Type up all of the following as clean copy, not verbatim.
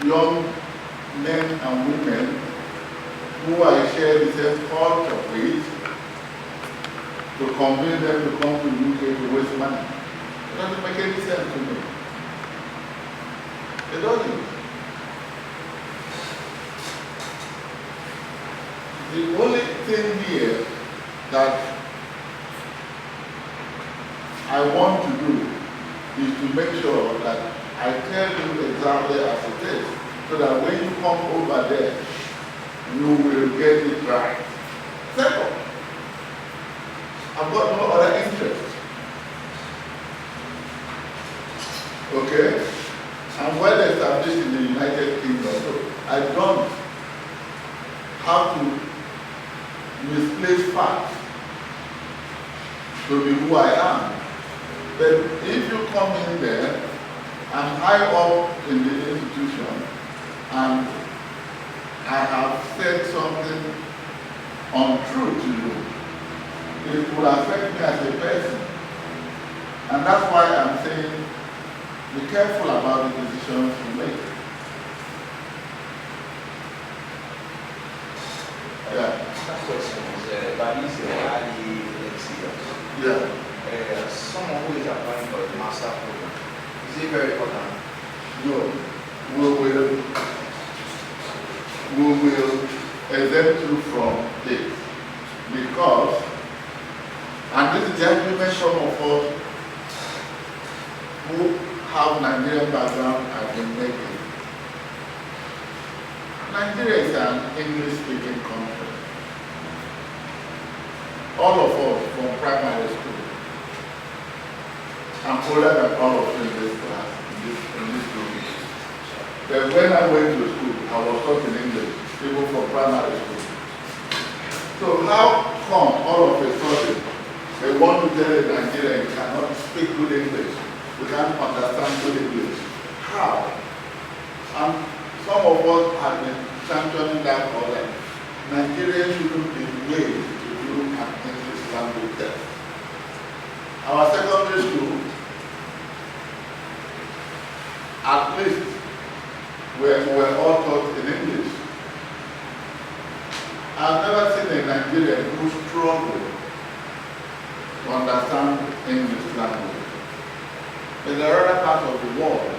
young men and women who I share the same culture with to convince them to come to UK to waste money. It doesn't make any sense to me. It doesn't. The only thing here that I want to do is to make sure that I tell you exactly as it is, so that when you come over there, you will get it right. Second, I've got no other interest. Okay? I'm well established in the United Kingdom, so I don't have to misplace facts to be who I am. But if you come in there, I'm high up in the institution, and I have said something untrue to you, it will affect me as a person. And that's why I'm saying, be careful about the decisions you make. Yeah. That question is, but is highly serious. Yeah. Someone who is applying for a master program, is it very important? No. We will exempt you from it, because, and this is the argument some of us who have Nigerian background have been making. Nigeria is an English-speaking country. All of us from primary school. I'm older than all of you in this class, in this room. But when I went to school, I was taught in English, even from primary school. So how come all of a sudden they want to tell a Nigerian cannot speak good English, we can't understand good English? How? And some of us have been championing that for them. Nigerians shouldn't be made to do an English language test. Our secondary school, at least, we're all taught in English. I've never seen a Nigerian who struggled to understand English language. In the other part of the world,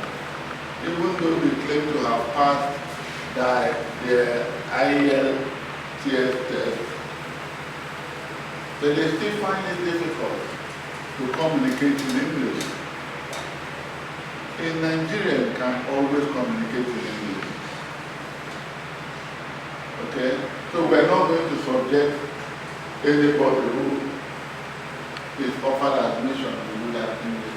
even though they claim to have passed their IELTS test, but they still find it difficult to communicate in English. In Nigeria, you can always communicate in English. Okay? So we're not going to subject anybody who is offered admission to do that English